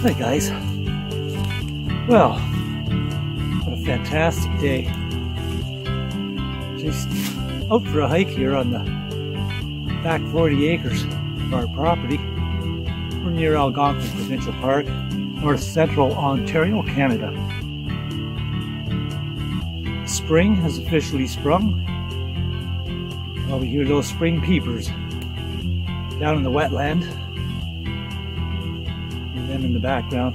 Hi guys. Well, what a fantastic day. Just out for a hike here on the back 40 acres of our property. We're near Algonquin Provincial Park, north central Ontario, Canada. Spring has officially sprung. Probably hear those spring peepers down in the wetland. And them in the background.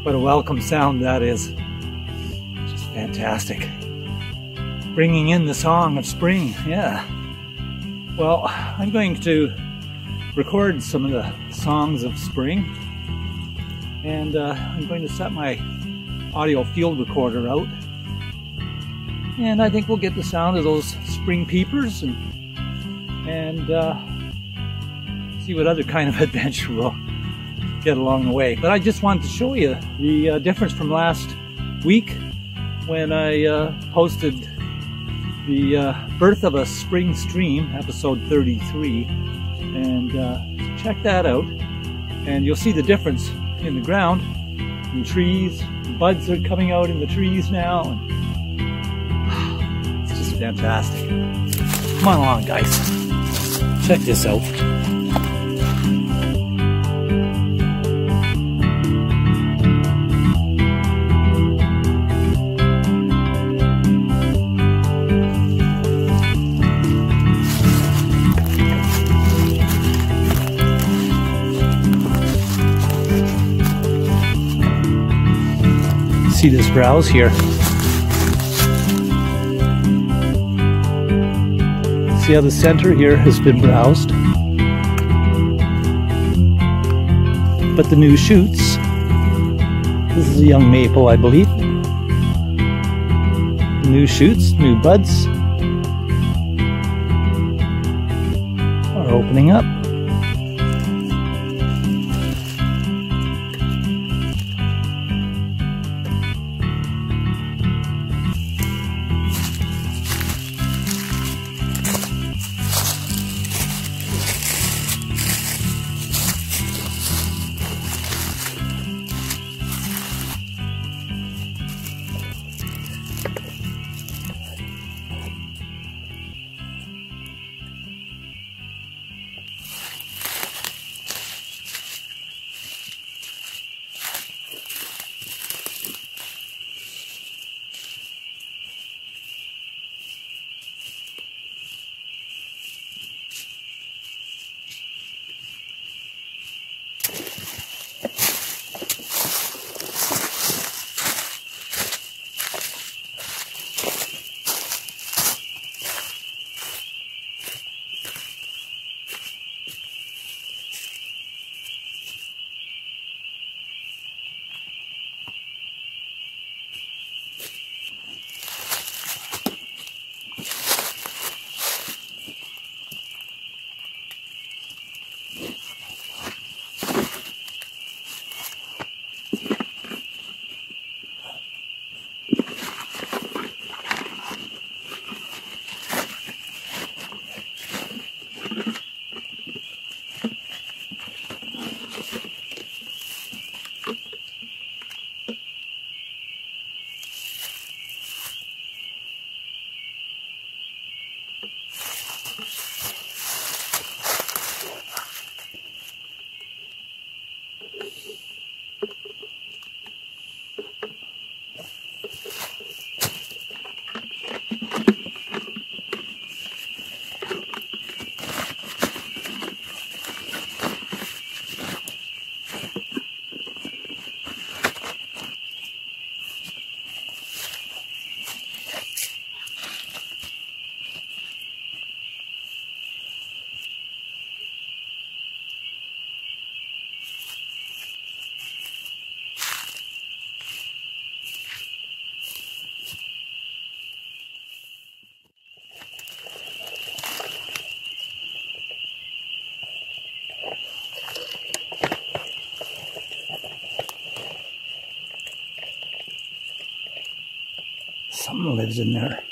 What a welcome sound that is. Just fantastic. Bringing in the song of spring, yeah. Well, I'm going to record some of the songs of spring. And I'm going to set my audio field recorder out. And I think we'll get the sound of those spring peepers and see what other kind of adventure we'll get along the way. But I just wanted to show you the difference from last week when I posted the Birth of a Spring Stream, episode 33. And check that out. And you'll see the difference in the ground, in the trees. The buds are coming out in the trees now. And it's just fantastic. Come on along, guys. Check this out. See this browse here. See how the center here has been browsed. But the new shoots, this is a young maple, I believe. New shoots, new buds are opening up. Something lives in there.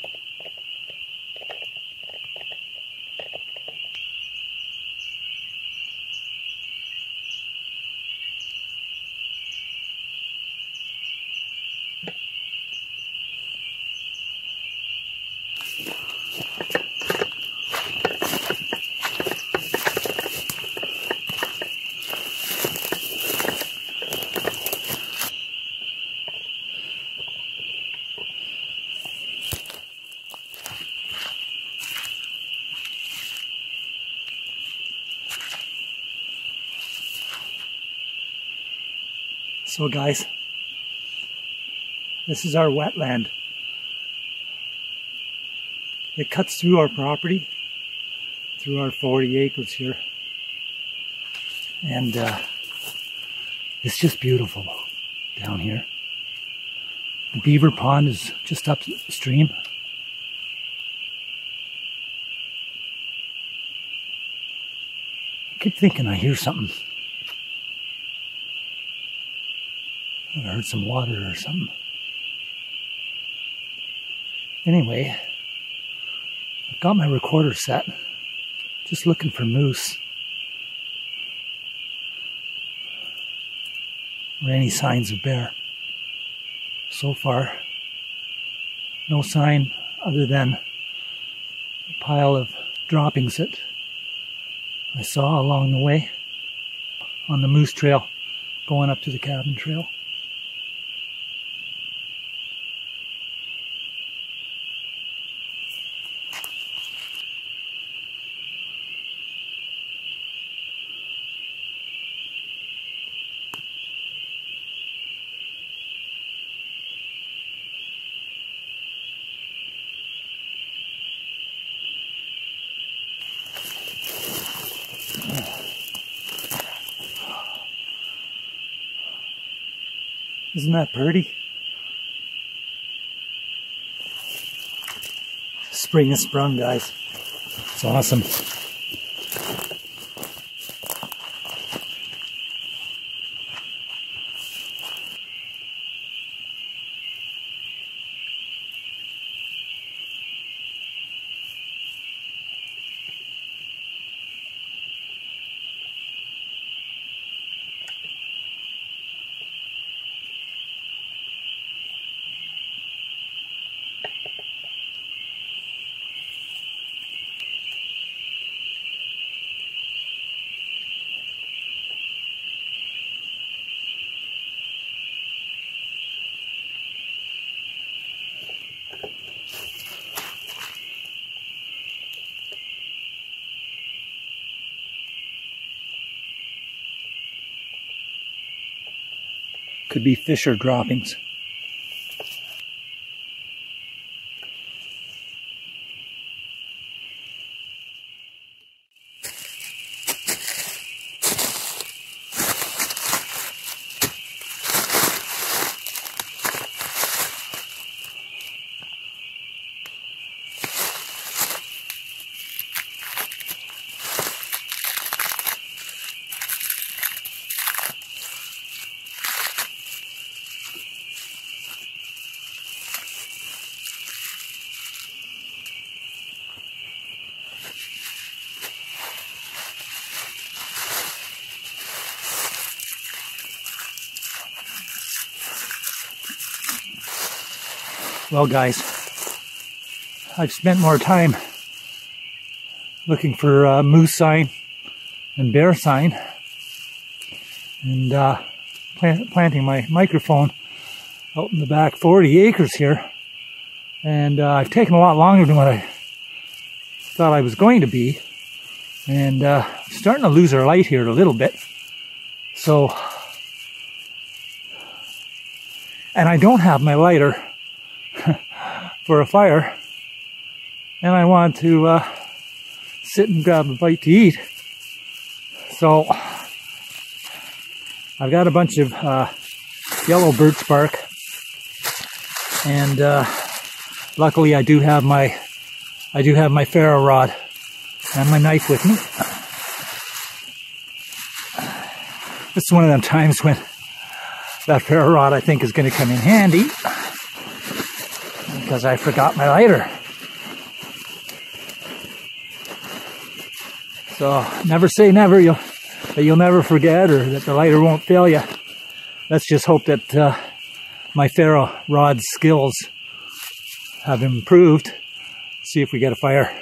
So guys, this is our wetland. It cuts through our property, through our 40 acres here. And it's just beautiful down here. The beaver pond is just upstream. I keep thinking I hear something. I heard some water or something. Anyway, I've got my recorder set, just looking for moose or any signs of bear. So far, no sign other than a pile of droppings that I saw along the way on the moose trail going up to the cabin trail. Isn't that pretty? Spring has sprung, guys. It's awesome. Could be fish or droppings. Well guys, I've spent more time looking for moose sign and bear sign and planting my microphone out in the back 40 acres here, and I've taken a lot longer than what I thought I was going to be, and starting to lose our light here a little bit. So, and I don't have my lighter for a fire, and I want to sit and grab a bite to eat. So I've got a bunch of yellow birch bark, and luckily I do have my ferro rod and my knife with me. This is one of them times when that ferro rod I think is going to come in handy, because I forgot my lighter. So never say never, that you'll never forget, or that the lighter won't fail you. Let's just hope that my ferro rod skills have improved. See if we get a fire.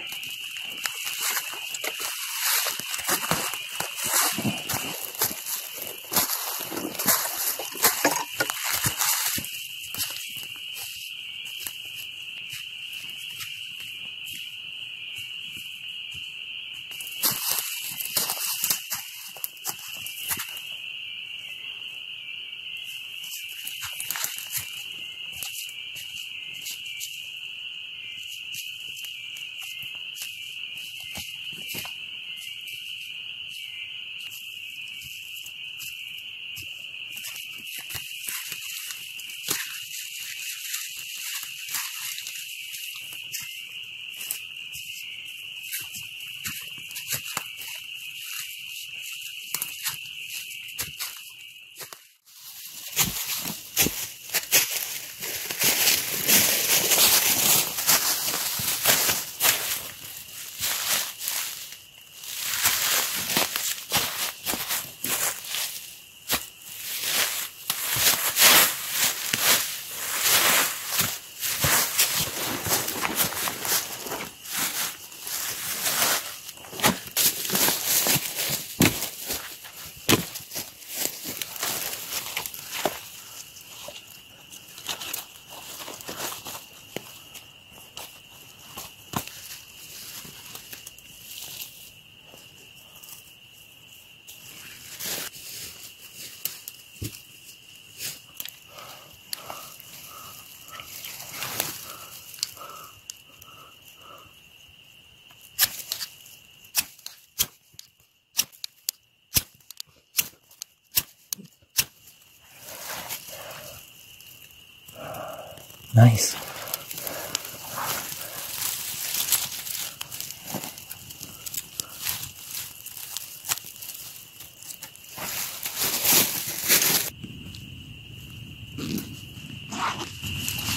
Nice.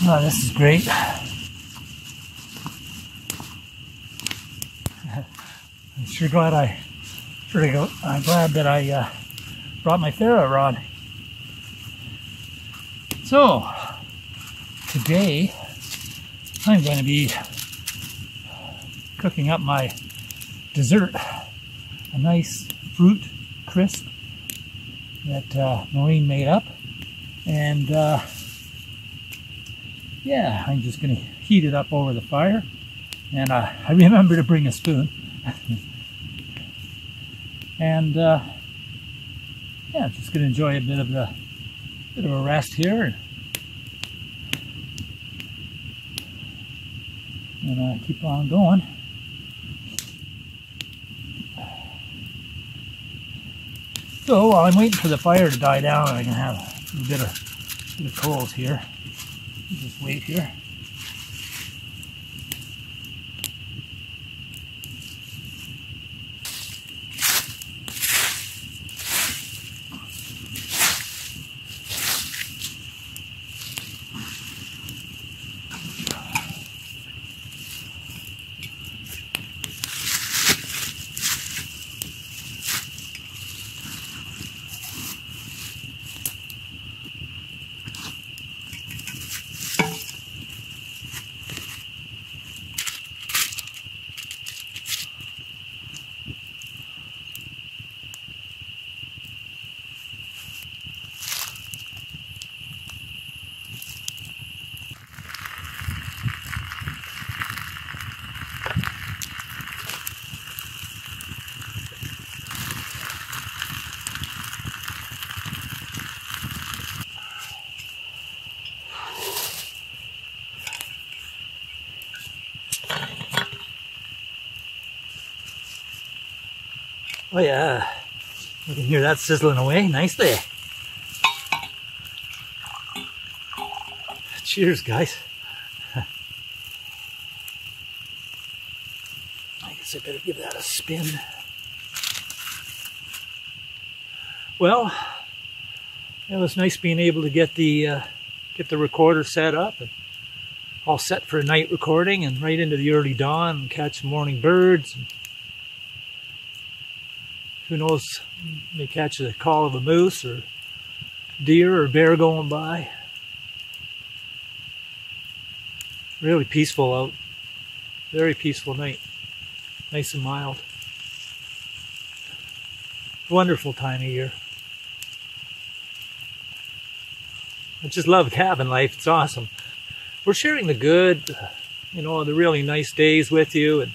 Oh, this is great. I'm sure glad I'm glad that I brought my ferro rod. So today I'm going to be cooking up my dessert, a nice fruit crisp that Maureen made up, and yeah, I'm just going to heat it up over the fire, and I remember to bring a spoon. And yeah, I'm just going to enjoy a bit of a rest here, and keep on going. So while I'm waiting for the fire to die down, I can have a bit of coals here. Just wait here. Oh yeah, you can hear that sizzling away nicely. Cheers, guys. I guess I better give that a spin. Well, it was nice being able to get the recorder set up and all set for a night recording, and right into the early dawn and catch some morning birds. And who knows, may catch the call of a moose or deer or bear going by. Really peaceful out. Very peaceful night. Nice and mild. Wonderful time of year. I just love cabin life. It's awesome. We're sharing the good, you know, the really nice days with you and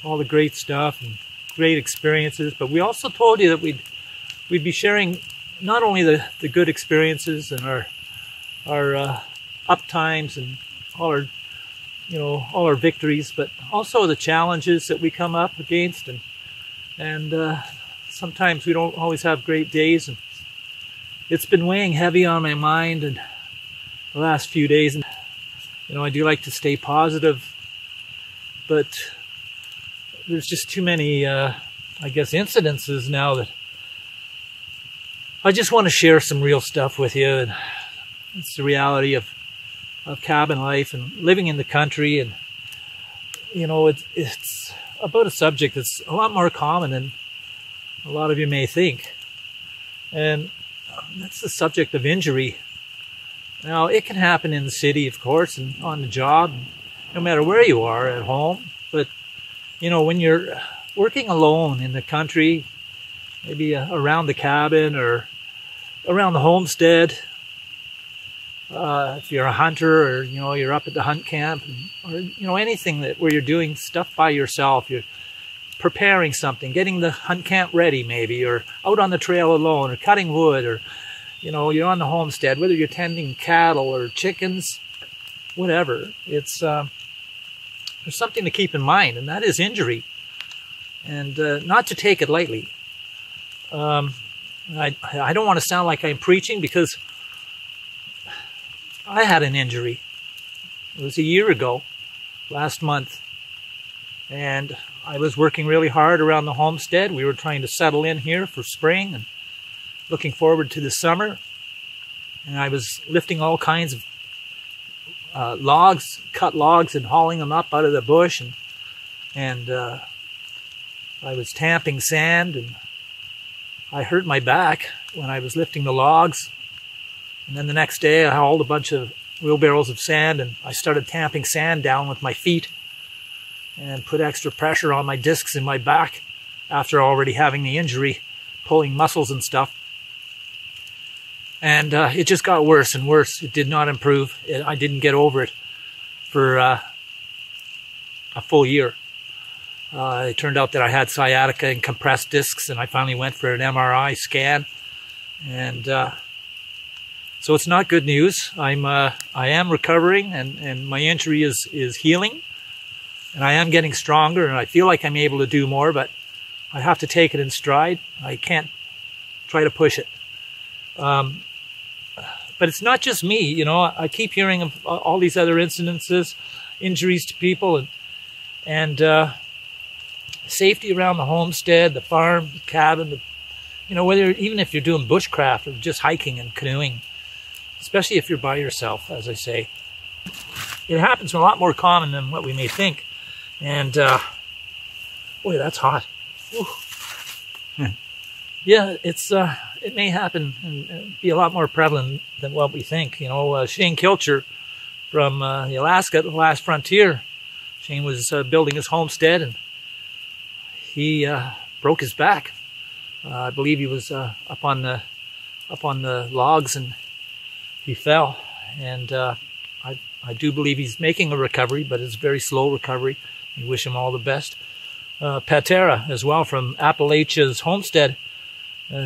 all the great stuff and great experiences, but we also told you that we'd be sharing not only the good experiences and our up times and all our victories, but also the challenges that we come up against, and sometimes we don't always have great days, and it's been weighing heavy on my mind and the last few days. And you know, I do like to stay positive, but there's just too many, I guess, incidences now that I just want to share some real stuff with you. And it's the reality of cabin life and living in the country. And, you know, it's about a subject that's a lot more common than a lot of you may think. And that's the subject of injury. Now, it can happen in the city, of course, and on the job, no matter where you are, at home. But you know, when you're working alone in the country, maybe around the cabin or around the homestead, if you're a hunter or, you know, you're up at the hunt camp, or, you know, anything where you're doing stuff by yourself, you're preparing something, getting the hunt camp ready maybe, or out on the trail alone, or cutting wood, or, you know, you're on the homestead, whether you're tending cattle or chickens, whatever. It's there's something to keep in mind, and that is injury, and not to take it lightly. I don't want to sound like I'm preaching, because I had an injury It was a year ago, last month, and I was working really hard around the homestead. We were trying to settle in here for spring and looking forward to the summer. And I was lifting all kinds of logs, cut logs, and hauling them up out of the bush. And I was tamping sand, and I hurt my back when I was lifting the logs. And then the next day I hauled a bunch of wheelbarrows of sand, and I started tamping sand down with my feet and put extra pressure on my discs in my back after already having the injury, pulling muscles and stuff. And it just got worse and worse. It did not improve. I didn't get over it for a full year. It turned out that I had sciatica and compressed discs, and I finally went for an MRI scan. And so it's not good news. I am recovering, and my injury is healing, and I am getting stronger, and I feel like I'm able to do more, but I have to take it in stride. I can't try to push it. But it's not just me, you know. I keep hearing of all these other incidences, injuries to people, and safety around the homestead, the farm, the cabin, you know, whether even if you're doing bushcraft or just hiking and canoeing, especially if you're by yourself, as I say. It happens a lot more common than what we may think. And, boy, that's hot. Yeah, it may happen and be a lot more prevalent than what we think. You know, Shane Kilcher from the Alaska, the last frontier. Shane was building his homestead, and he broke his back. I believe he was up on the logs, and he fell. And I do believe he's making a recovery, but it's a very slow recovery. We wish him all the best. Patera as well from Appalachia's Homestead.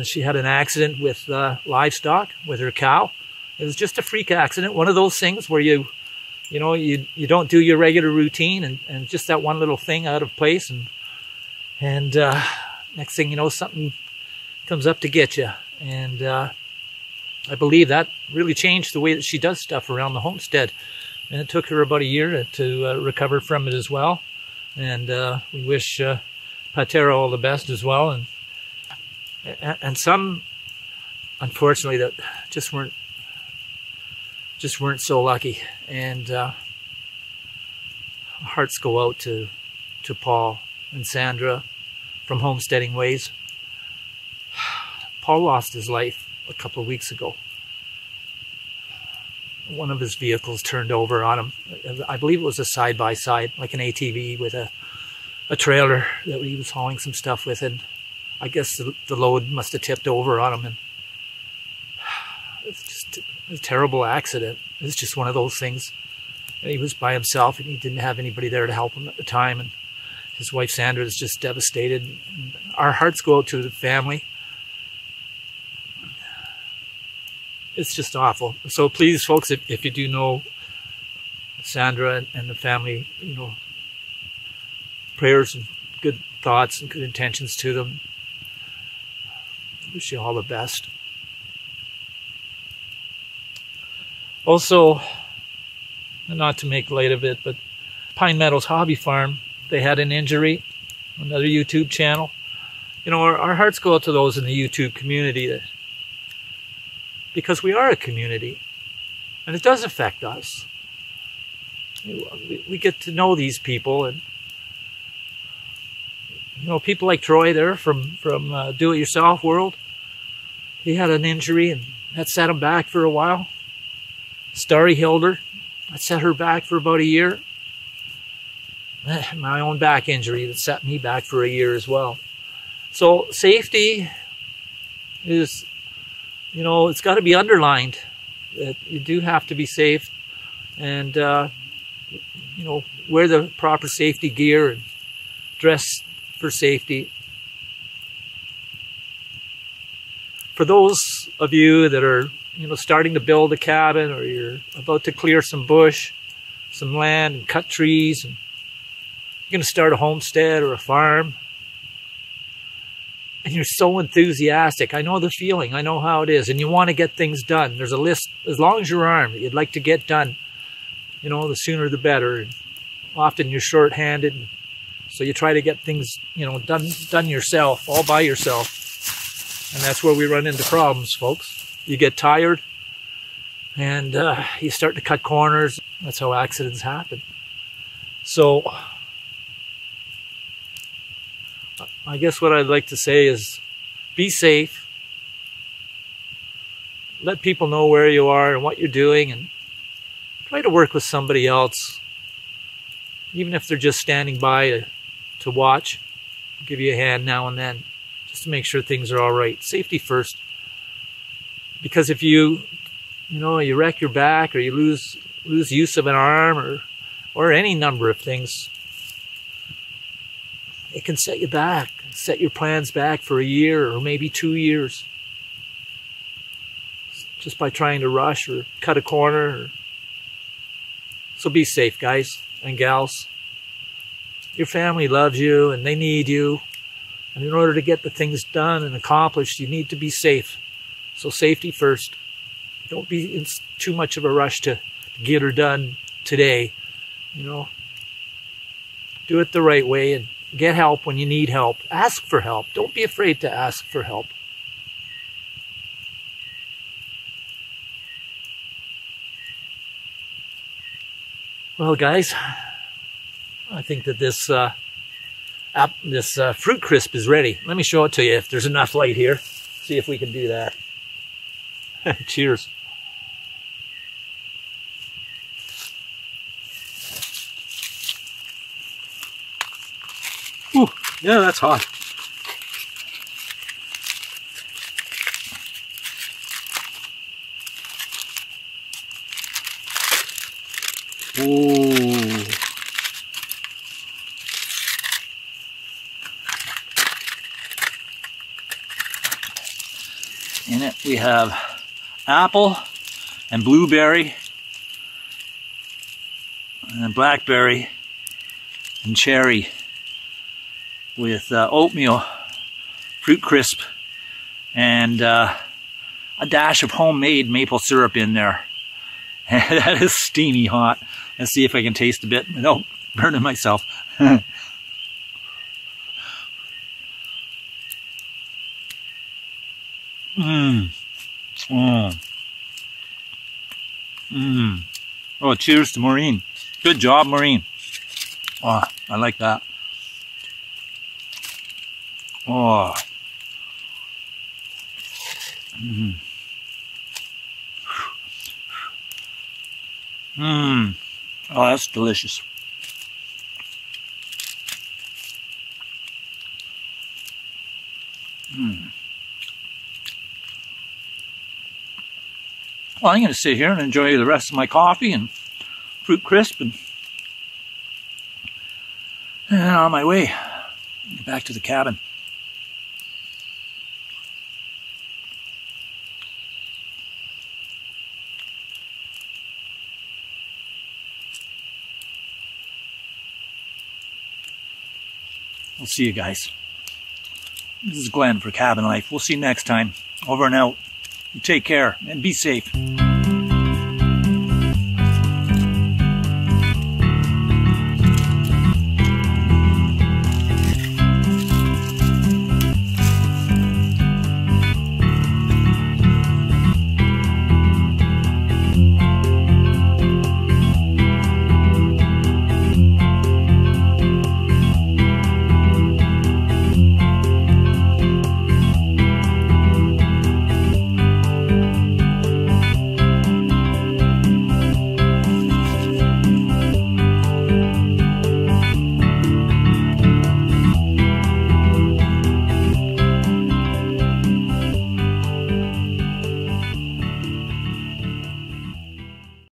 She had an accident with livestock, with her cow. It was just a freak accident, one of those things where you don't do your regular routine, and just that one little thing out of place, and next thing you know, something comes up to get you. And I believe that really changed the way that she does stuff around the homestead. And it took her about a year to recover from it as well. And we wish Patera all the best as well. And some, unfortunately, that just weren't so lucky. And hearts go out to Paul and Sandra from Homesteading Ways. Paul lost his life a couple of weeks ago. One of his vehicles turned over on him. I believe it was a side-by-side, like an ATV with a trailer that he was hauling some stuff with, and I guess the load must have tipped over on him, and it's just a terrible accident. It's just one of those things. And he was by himself, and he didn't have anybody there to help him at the time, and his wife Sandra is just devastated. And our hearts go out to the family. It's just awful. So please, folks, if you do know Sandra and the family, you know, prayers and good thoughts and good intentions to them. Wish you all the best. Also, not to make light of it, but Pine Meadows Hobby Farm, they had an injury, another YouTube channel. You know, our hearts go out to those in the YouTube community, because we are a community, and it does affect us. We get to know these people, and you know, people like Troy there from Do-It-Yourself World. He had an injury, and that set him back for a while. Starry Hilder, that set her back for about a year. My own back injury that set me back for a year as well. So safety is, you know, it's got to be underlined that you do have to be safe, and you know, wear the proper safety gear and dress for safety. For those of you that are, you know, starting to build a cabin, or you're about to clear some bush, some land, and cut trees, and you're going to start a homestead or a farm, and you're so enthusiastic. I know the feeling. I know how it is. And you want to get things done. There's a list as long as your arm that you'd like to get done you know, the sooner the better. And often you're short-handed, so you try to get things, you know, done yourself, all by yourself. And that's where we run into problems, folks. You get tired, and you start to cut corners. That's how accidents happen. So I guess what I'd like to say is be safe. Let people know where you are and what you're doing, and try to work with somebody else, even if they're just standing by to watch. Give you a hand now and then, just to make sure things are all right. Safety first. Because if you wreck your back, or you lose use of an arm, or any number of things, it can set you back, set your plans back for a year or maybe 2 years, just by trying to rush or cut a corner. So be safe, guys and gals. Your family loves you and they need you. And in order to get the things done and accomplished, you need to be safe. So safety first. Don't be in too much of a rush to get her done today. You know, do it the right way and get help when you need help. Ask for help. Don't be afraid to ask for help. Well, guys, I think that this fruit crisp is ready. Let me show it to you if there's enough light here. See if we can do that. Cheers. Ooh, yeah, that's hot. Ooh. In it we have apple and blueberry and blackberry and cherry, with oatmeal, fruit crisp, and a dash of homemade maple syrup in there. That is steamy hot. Let's see if I can taste a bit without burning myself. Mmm. Mm. Mmm. Oh, cheers to Maureen. Good job, Maureen. Oh, I like that. Oh. Mmm. Mmm. Oh, that's delicious. Mmm. Well, I'm going to sit here and enjoy the rest of my coffee and fruit crisp, and on my way back to the cabin. We'll see you guys. This is Glenn for Cabin Life. We'll see you next time. Over and out. You take care and be safe.